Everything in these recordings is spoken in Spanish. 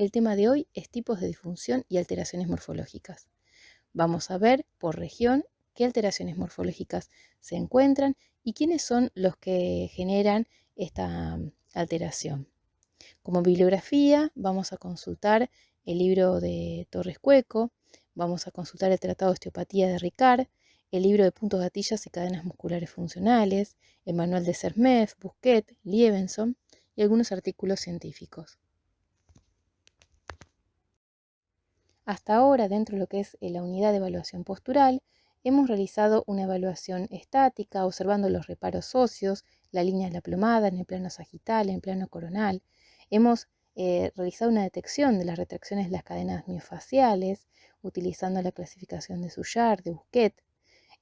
El tema de hoy es tipos de disfunción y alteraciones morfológicas. Vamos a ver por región qué alteraciones morfológicas se encuentran y quiénes son los que generan esta alteración. Como bibliografía vamos a consultar el libro de Torres Cueco, vamos a consultar el Tratado de Osteopatía de Ricard, el libro de puntos gatillas y cadenas musculares funcionales, el manual de Sermez, Busquet, Liebenson y algunos artículos científicos. Hasta ahora, dentro de lo que es la unidad de evaluación postural, hemos realizado una evaluación estática, observando los reparos óseos, la línea de la plomada en el plano sagital, en el plano coronal. Hemos realizado una detección de las retracciones de las cadenas miofaciales, utilizando la clasificación de Suchard, de Busquet.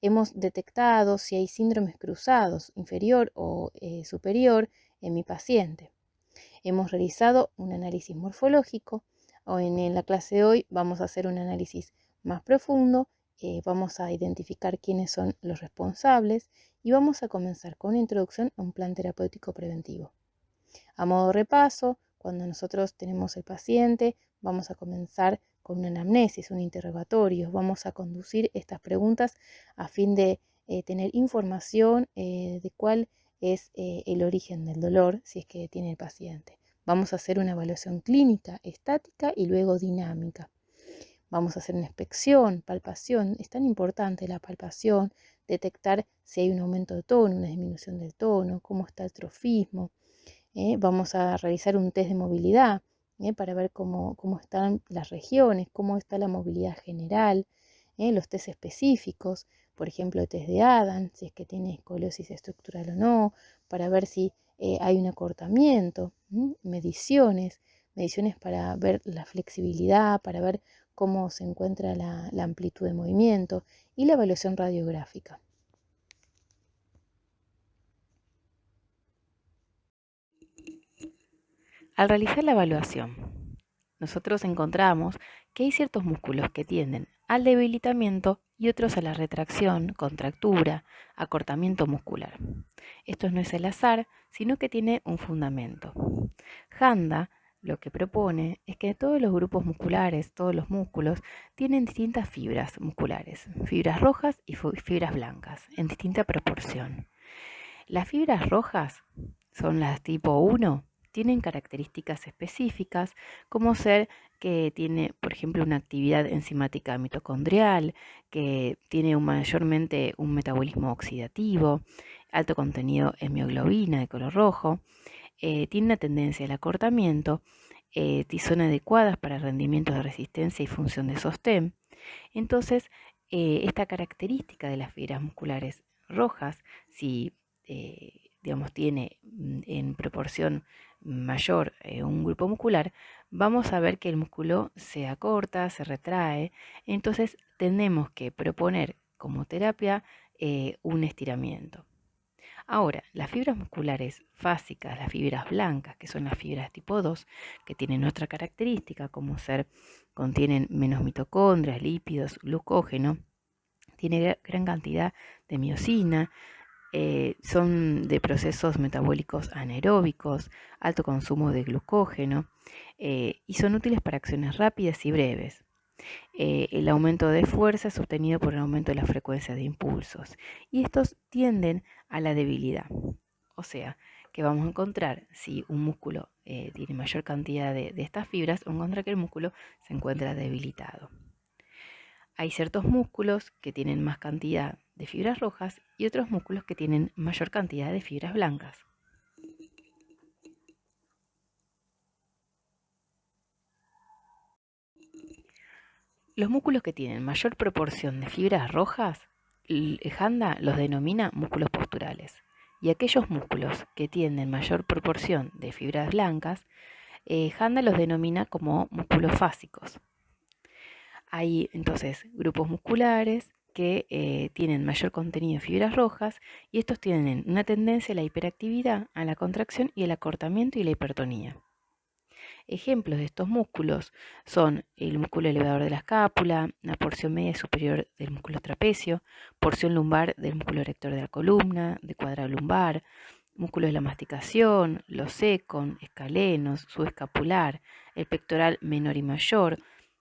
Hemos detectado si hay síndromes cruzados, inferior o superior, en mi paciente. Hemos realizado un análisis morfológico. En la clase de hoy vamos a hacer un análisis más profundo, vamos a identificar quiénes son los responsables y vamos a comenzar con una introducción a un plan terapéutico preventivo. A modo de repaso, cuando nosotros tenemos el paciente, vamos a comenzar con una anamnesis, un interrogatorio, vamos a conducir estas preguntas a fin de tener información de cuál es el origen del dolor, si es que tiene el paciente. Vamos a hacer una evaluación clínica, estática y luego dinámica. Vamos a hacer una inspección, palpación. Es tan importante la palpación, detectar si hay un aumento de tono, una disminución del tono, cómo está el trofismo. Vamos a realizar un test de movilidad para ver cómo están las regiones, cómo está la movilidad general, los test específicos, por ejemplo, el test de Adam, si es que tiene escoliosis estructural o no, para ver si hay un acortamiento, mediciones para ver la flexibilidad, para ver cómo se encuentra la amplitud de movimiento y la evaluación radiográfica. Al realizar la evaluación, nosotros encontramos que hay ciertos músculos que tienden al debilitamiento y otros a la retracción, contractura, acortamiento muscular. Esto no es al azar, sino que tiene un fundamento. Handa lo que propone es que todos los grupos musculares, todos los músculos, tienen distintas fibras musculares, fibras rojas y fibras blancas, en distinta proporción. Las fibras rojas son las tipo 1, tienen características específicas como ser que tiene, por ejemplo, una actividad enzimática mitocondrial, que tiene mayormente un metabolismo oxidativo, alto contenido en mioglobina de color rojo, tiene una tendencia al acortamiento, son adecuadas para rendimientos de resistencia y función de sostén. Entonces, esta característica de las fibras musculares rojas, si tiene en proporción mayor un grupo muscular, vamos a ver que el músculo se acorta, se retrae. Entonces tenemos que proponer como terapia un estiramiento. Ahora, las fibras musculares fásicas, las fibras blancas, que son las fibras tipo 2, que tienen otra característica como contienen menos mitocondrias, lípidos, glucógeno, tiene gran cantidad de miosina, son de procesos metabólicos anaeróbicos, alto consumo de glucógeno y son útiles para acciones rápidas y breves. El aumento de fuerza es obtenido por el aumento de la frecuencia de impulsos y estos tienden a la debilidad. O sea, que vamos a encontrar si un músculo tiene mayor cantidad de estas fibras, vamos a encontrar que el músculo se encuentra debilitado. Hay ciertos músculos que tienen más cantidad de fibras rojas y otros músculos que tienen mayor cantidad de fibras blancas. Los músculos que tienen mayor proporción de fibras rojas, Handa los denomina músculos posturales. Y aquellos músculos que tienen mayor proporción de fibras blancas, Handa los denomina como músculos fásicos. Hay entonces grupos musculares que tienen mayor contenido de fibras rojas y estos tienen una tendencia a la hiperactividad, a la contracción y el acortamiento y la hipertonía. Ejemplos de estos músculos son el músculo elevador de la escápula, la porción media y superior del músculo trapecio, porción lumbar del músculo erector de la columna, de cuadrado lumbar, músculos de la masticación, los secon, escalenos, subescapular, el pectoral menor y mayor,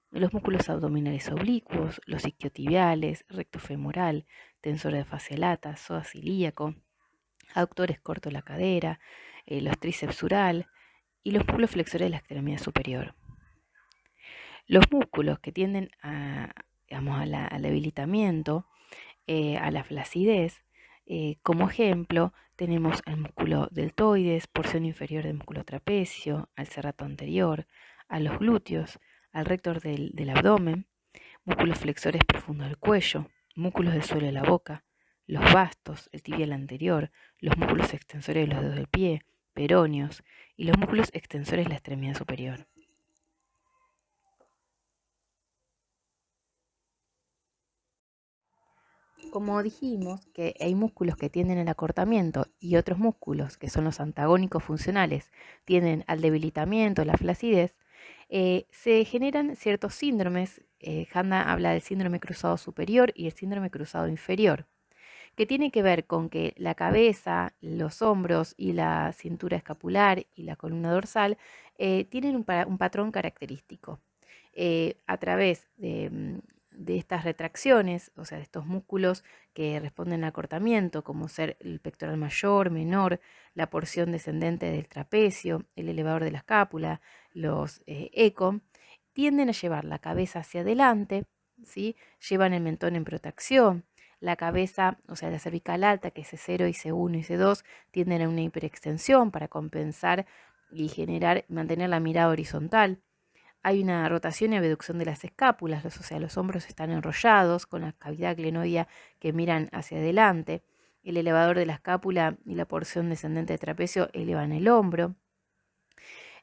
los músculos abdominales oblicuos, los isquiotibiales, recto femoral, tensor de fascia lata, psoas ilíaco, aductores cortos de la cadera, los tríceps sural y los músculos flexores de la extremidad superior. Los músculos que tienden al debilitamiento, a la flacidez, como ejemplo, tenemos el músculo deltoides, porción inferior del músculo trapecio, al serrato anterior, a los glúteos, al rector del abdomen, músculos flexores profundos del cuello, músculos del suelo de la boca, los bastos, el tibial anterior, los músculos extensores de los dedos del pie, peroneos y los músculos extensores de la extremidad superior. Como dijimos que hay músculos que tienden al acortamiento y otros músculos, que son los antagónicos funcionales, tienden al debilitamiento, la flacidez, se generan ciertos síndromes. Handa habla del síndrome cruzado superior y el síndrome cruzado inferior, que tiene que ver con que la cabeza, los hombros y la cintura escapular y la columna dorsal tienen un patrón característico. A través de estas retracciones, o sea, de estos músculos que responden al acortamiento, como ser el pectoral mayor, menor, la porción descendente del trapecio, el elevador de la escápula, los eco, tienden a llevar la cabeza hacia adelante, ¿sí? Llevan el mentón en protracción, la cabeza, o sea, la cervical alta, que es C0 y C1 y C2, tienden a una hiperextensión para compensar y mantener la mirada horizontal. Hay una rotación y abducción de las escápulas, o sea, los hombros están enrollados con la cavidad glenoidea que miran hacia adelante. El elevador de la escápula y la porción descendente del trapecio elevan el hombro.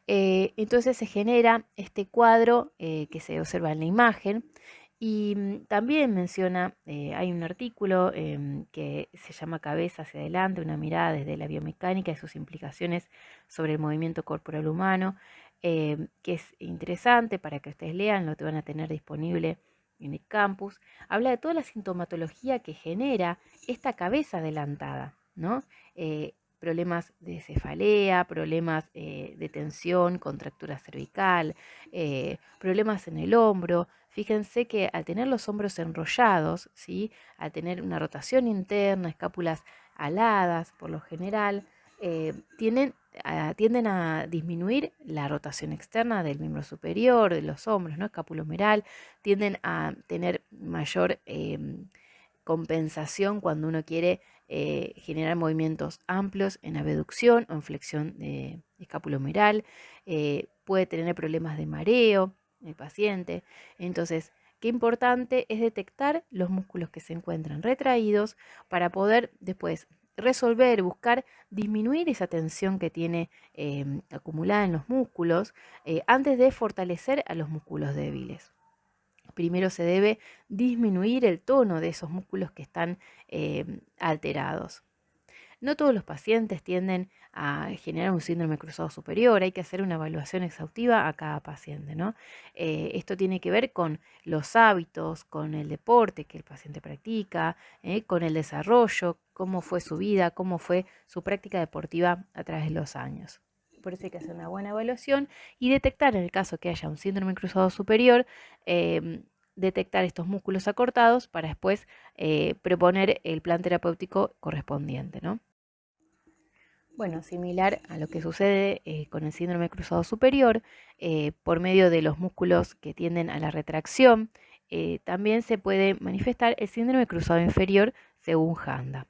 Entonces se genera este cuadro que se observa en la imagen. Y también menciona, hay un artículo que se llama Cabeza hacia adelante, una mirada desde la biomecánica y sus implicaciones sobre el movimiento corporal humano, que es interesante para que ustedes lean, lo te van a tener disponible en el campus. Habla de toda la sintomatología que genera esta cabeza adelantada, ¿no? Problemas de cefalea, problemas de tensión, contractura cervical, problemas en el hombro. Fíjense que al tener los hombros enrollados, ¿sí? Al tener una rotación interna, escápulas aladas por lo general, tienden a disminuir la rotación externa del miembro superior, de los hombros, ¿no? Escapulohumeral, tienden a tener mayor compensación cuando uno quiere generar movimientos amplios en abducción o en flexión escapulohumeral, puede tener problemas de mareo el paciente. Entonces, qué importante es detectar los músculos que se encuentran retraídos para poder después resolver, buscar disminuir esa tensión que tiene acumulada en los músculos antes de fortalecer a los músculos débiles. Primero se debe disminuir el tono de esos músculos que están alterados. No todos los pacientes tienden a generar un síndrome cruzado superior, hay que hacer una evaluación exhaustiva a cada paciente, ¿no? Esto tiene que ver con los hábitos, con el deporte que el paciente practica, con el desarrollo, cómo fue su vida, cómo fue su práctica deportiva a través de los años. Por eso hay que hacer una buena evaluación y detectar, en el caso que haya un síndrome cruzado superior, detectar estos músculos acortados para después proponer el plan terapéutico correspondiente, ¿no? Bueno, similar a lo que sucede con el síndrome cruzado superior, por medio de los músculos que tienden a la retracción, también se puede manifestar el síndrome cruzado inferior según Handa.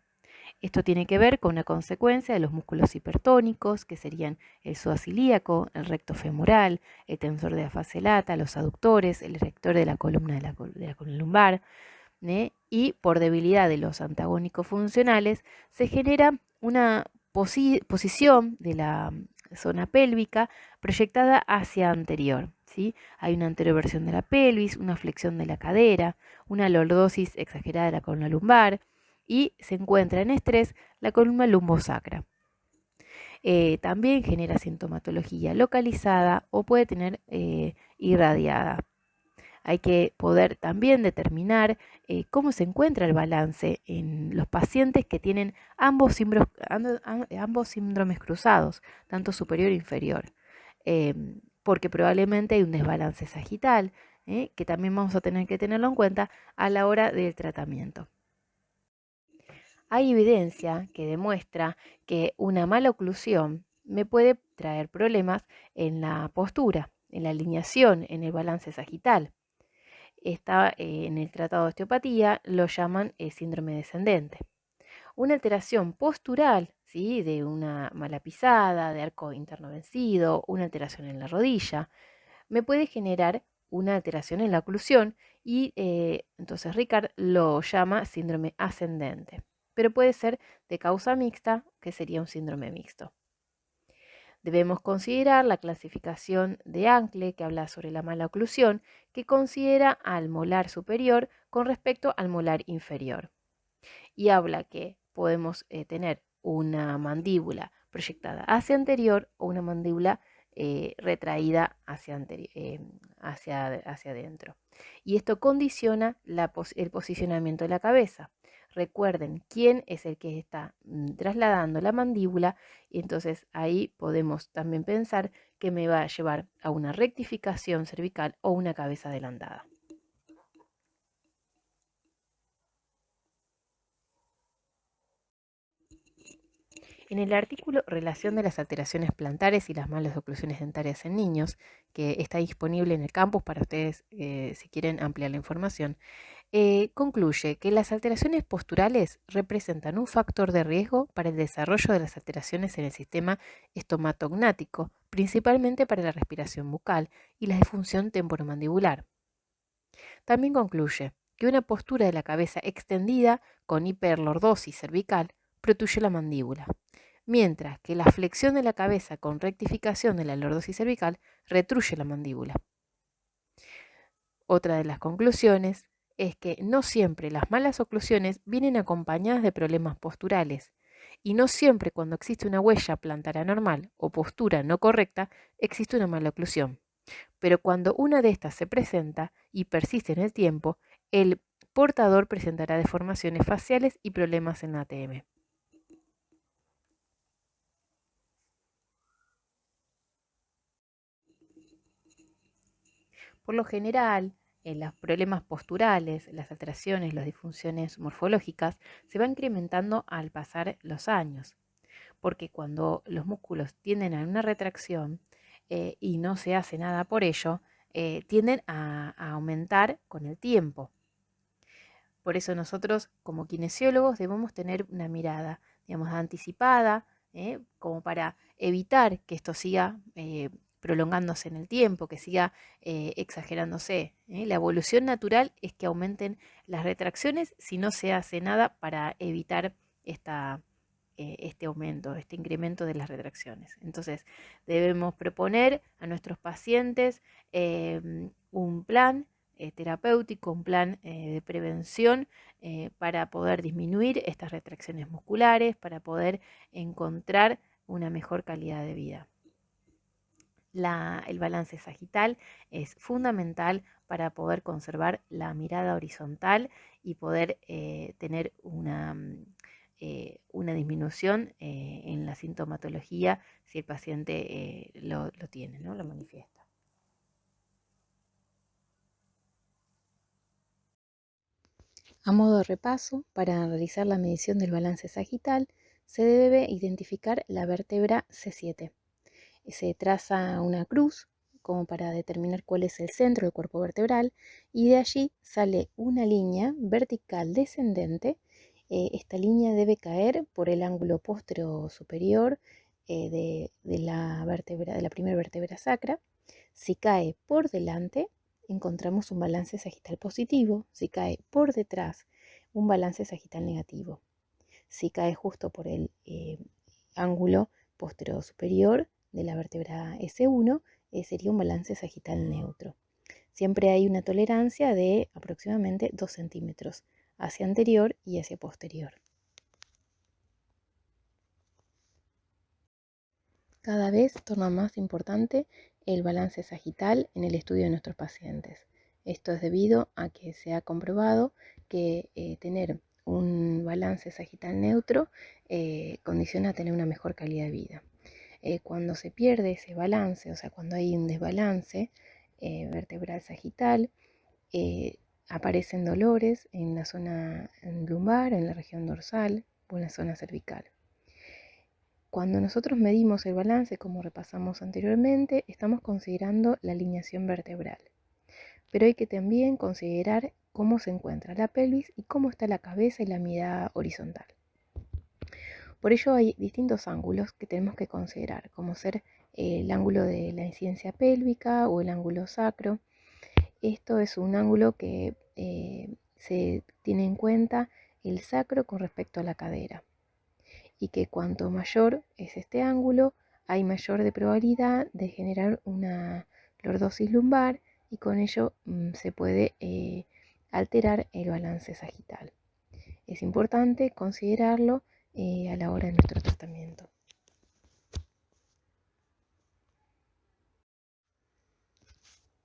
Esto tiene que ver con una consecuencia de los músculos hipertónicos, que serían el psoas ilíaco, el recto femoral, el tensor de la fascia lata, los aductores, el erector de la columna columna lumbar, y por debilidad de los antagónicos funcionales se genera una posición de la zona pélvica proyectada hacia anterior. ¿Sí? Hay una anteroversión de la pelvis, una flexión de la cadera, una lordosis exagerada de la columna lumbar y se encuentra en estrés la columna lumbosacra. También genera sintomatología localizada o puede tener irradiada. Hay que poder también determinar cómo se encuentra el balance en los pacientes que tienen ambos síndromes cruzados, tanto superior e inferior, porque probablemente hay un desbalance sagital, que también vamos a tener que tenerlo en cuenta a la hora del tratamiento. Hay evidencia que demuestra que una mala oclusión me puede traer problemas en la postura, en la alineación, en el balance sagital. En el tratado de osteopatía lo llaman síndrome descendente. Una alteración postural, ¿sí?, de una mala pisada, de arco interno vencido, una alteración en la rodilla, me puede generar una alteración en la oclusión y entonces Ricard lo llama síndrome ascendente, pero puede ser de causa mixta, que sería un síndrome mixto. Debemos considerar la clasificación de Ancle, que habla sobre la mala oclusión, que considera al molar superior con respecto al molar inferior. Y habla que podemos tener una mandíbula proyectada hacia anterior o una mandíbula retraída hacia adentro. Y esto condiciona el posicionamiento de la cabeza. Recuerden quién es el que está trasladando la mandíbula, y entonces ahí podemos también pensar que me va a llevar a una rectificación cervical o una cabeza adelantada. En el artículo Relación de las alteraciones plantares y las malas oclusiones dentarias en niños, que está disponible en el campus para ustedes si quieren ampliar la información, concluye que las alteraciones posturales representan un factor de riesgo para el desarrollo de las alteraciones en el sistema estomatognático, principalmente para la respiración bucal y la disfunción temporomandibular. También concluye que una postura de la cabeza extendida con hiperlordosis cervical protruye la mandíbula, mientras que la flexión de la cabeza con rectificación de la lordosis cervical retruye la mandíbula. Otra de las conclusiones es que no siempre las malas oclusiones vienen acompañadas de problemas posturales, y no siempre cuando existe una huella plantar anormal o postura no correcta existe una mala oclusión. Pero cuando una de estas se presenta y persiste en el tiempo, el portador presentará deformaciones faciales y problemas en la ATM. Por lo general, los problemas posturales, las alteraciones, las disfunciones morfológicas se van incrementando al pasar los años, porque cuando los músculos tienden a una retracción y no se hace nada por ello, tienden a aumentar con el tiempo. Por eso nosotros como kinesiólogos debemos tener una mirada, digamos, anticipada, como para evitar que esto siga prolongándose en el tiempo, que siga exagerándose. La evolución natural es que aumenten las retracciones si no se hace nada para evitar este aumento, este incremento de las retracciones. Entonces, debemos proponer a nuestros pacientes un plan terapéutico, un plan de prevención para poder disminuir estas retracciones musculares, para poder encontrar una mejor calidad de vida. El balance sagital es fundamental para poder conservar la mirada horizontal y poder tener una disminución en la sintomatología si el paciente lo tiene, ¿no? Lo manifiesta. A modo de repaso, para realizar la medición del balance sagital, se debe identificar la vértebra C7. Se traza una cruz como para determinar cuál es el centro del cuerpo vertebral, y de allí sale una línea vertical descendente. Esta línea debe caer por el ángulo postero superior de la primera vértebra sacra. Si cae por delante, encontramos un balance sagital positivo. Si cae por detrás, un balance sagital negativo. Si cae justo por el ángulo postero superior de la vértebra S1, sería un balance sagital neutro. Siempre hay una tolerancia de aproximadamente 2 centímetros hacia anterior y hacia posterior. Cada vez torna más importante el balance sagital en el estudio de nuestros pacientes. Esto es debido a que se ha comprobado que tener un balance sagital neutro condiciona a tener una mejor calidad de vida. Cuando se pierde ese balance, o sea, cuando hay un desbalance vertebral sagital, aparecen dolores en la zona lumbar, en la región dorsal o en la zona cervical. Cuando nosotros medimos el balance, como repasamos anteriormente, estamos considerando la alineación vertebral. Pero hay que también considerar cómo se encuentra la pelvis y cómo está la cabeza y la mirada horizontal. Por ello hay distintos ángulos que tenemos que considerar, como ser el ángulo de la incidencia pélvica o el ángulo sacro. Esto es un ángulo que se tiene en cuenta el sacro con respecto a la cadera, y que cuanto mayor es este ángulo, hay mayor de probabilidad de generar una lordosis lumbar, y con ello se puede alterar el balance sagital. Es importante considerarlo a la hora de nuestro tratamiento.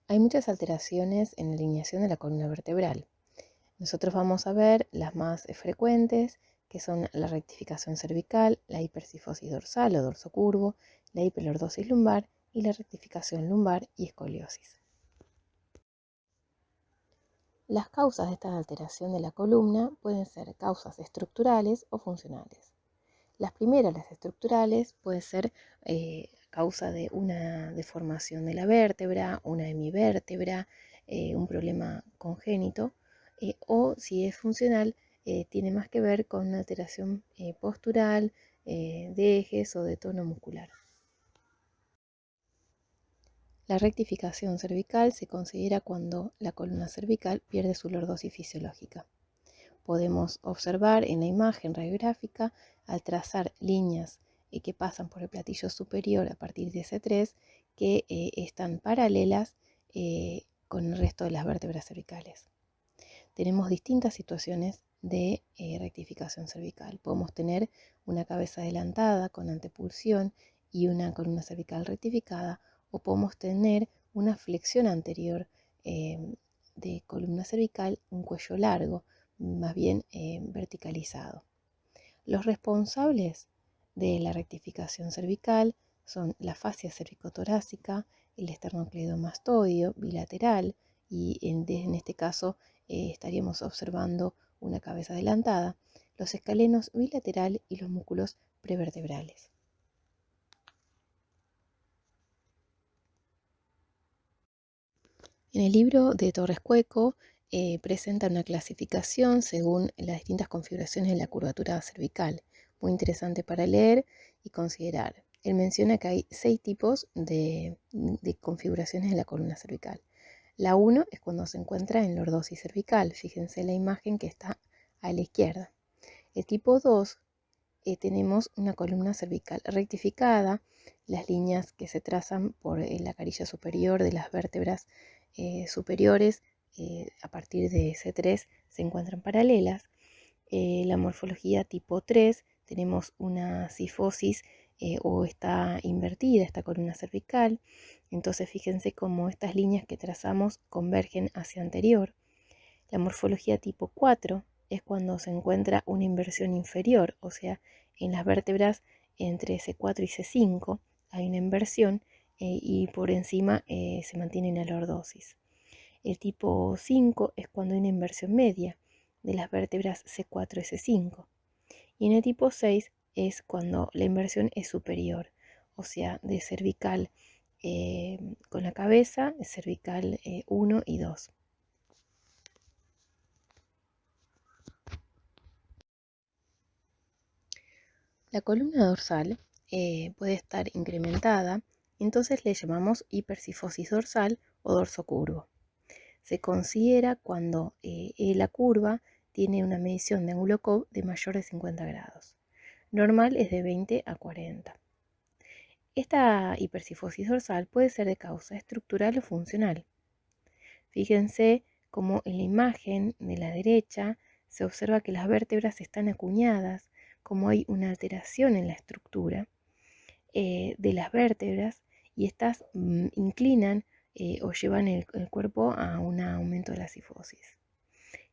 Hay muchas alteraciones en la alineación de la columna vertebral. Nosotros vamos a ver las más frecuentes, que son la rectificación cervical, la hipercifosis dorsal o dorso curvo, la hiperlordosis lumbar y la rectificación lumbar y escoliosis. Las causas de esta alteración de la columna pueden ser causas estructurales o funcionales. Las primeras, las estructurales, puede ser causa de una deformación de la vértebra, una hemivértebra, un problema congénito, o si es funcional, tiene más que ver con una alteración postural, de ejes o de tono muscular. La rectificación cervical se considera cuando la columna cervical pierde su lordosis fisiológica. Podemos observar en la imagen radiográfica, al trazar líneas que pasan por el platillo superior a partir de C3, que están paralelas con el resto de las vértebras cervicales. Tenemos distintas situaciones de rectificación cervical. Podemos tener una cabeza adelantada con antepulsión y una columna cervical rectificada, o podemos tener una flexión anterior de columna cervical, un cuello largo, más bien verticalizado. Los responsables de la rectificación cervical son la fascia cervicotorácica, el esternocleidomastoideo bilateral, y en este caso estaríamos observando una cabeza adelantada, los escalenos bilateral y los músculos prevertebrales. En el libro de Torres Cueco presenta una clasificación según las distintas configuraciones de la curvatura cervical, muy interesante para leer y considerar. Él menciona que hay 6 tipos de configuraciones de la columna cervical. La 1 es cuando se encuentra en lordosis cervical, fíjense la imagen que está a la izquierda. El tipo 2 tenemos una columna cervical rectificada, las líneas que se trazan por la carilla superior de las vértebras superiores a partir de C3 se encuentran paralelas. La morfología tipo 3, tenemos una cifosis o está invertida esta columna cervical. Entonces fíjense cómo estas líneas que trazamos convergen hacia anterior. La morfología tipo 4 es cuando se encuentra una inversión inferior, o sea, en las vértebras entre C4 y C5 hay una inversión y por encima se mantiene la lordosis. El tipo 5 es cuando hay una inversión media de las vértebras C4 y C5. Y en el tipo 6 es cuando la inversión es superior, o sea, de cervical con la cabeza, cervical 1 y 2. La columna dorsal puede estar incrementada, entonces le llamamos hipercifosis dorsal o dorso curvo. Se considera cuando la curva tiene una medición de ángulo Cobb de mayor de 50 grados. Normal es de 20 a 40. Esta hipercifosis dorsal puede ser de causa estructural o funcional. Fíjense cómo en la imagen de la derecha se observa que las vértebras están acuñadas, como hay una alteración en la estructura de las vértebras, y estas inclinan o llevan el cuerpo a un aumento de la cifosis.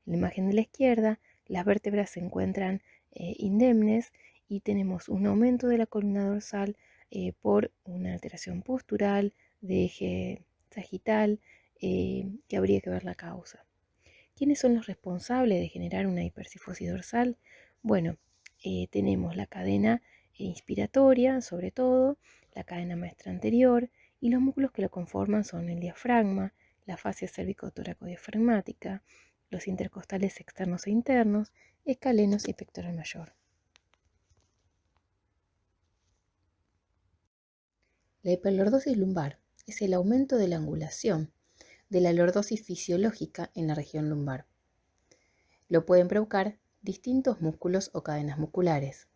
En la imagen de la izquierda, las vértebras se encuentran indemnes y tenemos un aumento de la columna dorsal por una alteración postural de eje sagital que habría que ver la causa. ¿Quiénes son los responsables de generar una hipercifosis dorsal? Bueno, tenemos la cadena inspiratoria, sobre todo, la cadena maestra anterior, y los músculos que lo conforman son el diafragma, la fascia cérvico-tóraco-diafragmática, los intercostales externos e internos, escalenos y pectoral mayor. La hiperlordosis lumbar es el aumento de la angulación de la lordosis fisiológica en la región lumbar. Lo pueden provocar distintos músculos o cadenas musculares.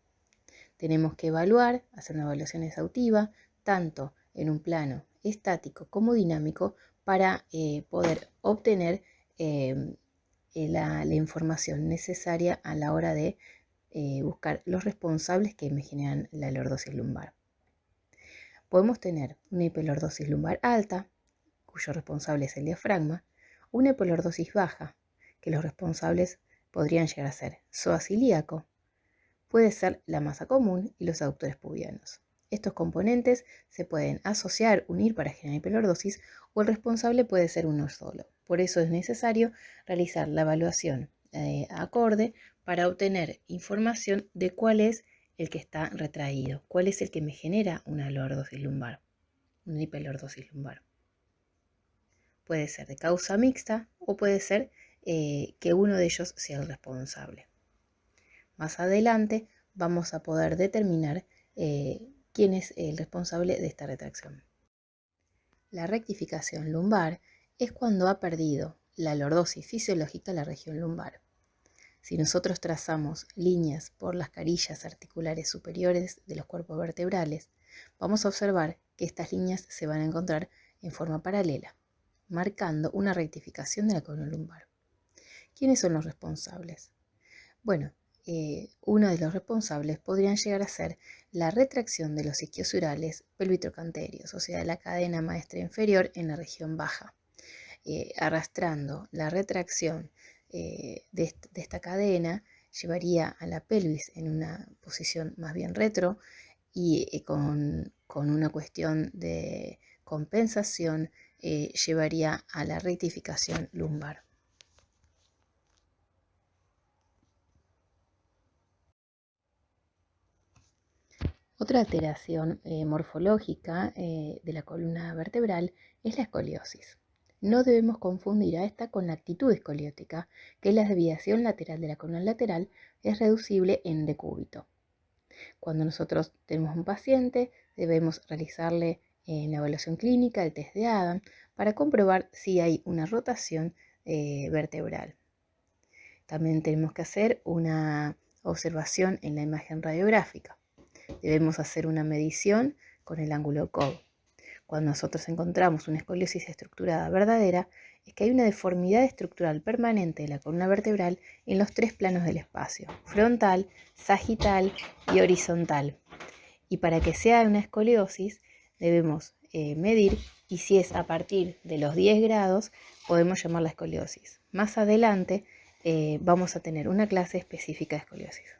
Tenemos que evaluar, hacer una evaluación exhaustiva, tanto en un plano estático como dinámico, para poder obtener la información necesaria a la hora de buscar los responsables que me generan la lordosis lumbar. Podemos tener una hiperlordosis lumbar alta, cuyo responsable es el diafragma, o una hiperlordosis baja, que los responsables podrían llegar a ser psoas ilíaco, puede ser la masa común y los aductores pubianos. Estos componentes se pueden asociar, unir para generar hiperlordosis, o el responsable puede ser uno solo. Por eso es necesario realizar la evaluación acorde para obtener información de cuál es el que está retraído, cuál es el que me genera una lordosis lumbar, una hiperlordosis lumbar. Puede ser de causa mixta o puede ser que uno de ellos sea el responsable. Más adelante vamos a poder determinar quién es el responsable de esta retracción. La rectificación lumbar es cuando ha perdido la lordosis fisiológica la región lumbar. Si nosotros trazamos líneas por las carillas articulares superiores de los cuerpos vertebrales, vamos a observar que estas líneas se van a encontrar en forma paralela, marcando una rectificación de la columna lumbar. ¿Quiénes son los responsables? Bueno, uno de los responsables podrían llegar a ser la retracción de los isquiosurales pelvitrocanterios, o sea, la cadena maestra inferior en la región baja, arrastrando la retracción de esta cadena, llevaría a la pelvis en una posición más bien retro y con una cuestión de compensación llevaría a la rectificación lumbar. Otra alteración morfológica de la columna vertebral es la escoliosis. No debemos confundir a esta con la actitud escoliótica, que es la desviación lateral de la columna lateral, es reducible en decúbito. Cuando nosotros tenemos un paciente, debemos realizarle en la evaluación clínica el test de Adam para comprobar si hay una rotación vertebral. También tenemos que hacer una observación en la imagen radiográfica. Debemos hacer una medición con el ángulo COB. Cuando nosotros encontramos una escoliosis estructurada verdadera, es que hay una deformidad estructural permanente de la columna vertebral en los tres planos del espacio: frontal, sagital y horizontal. Y para que sea una escoliosis debemos medir, y si es a partir de los 10 grados podemos llamarla escoliosis. Más adelante vamos a tener una clase específica de escoliosis.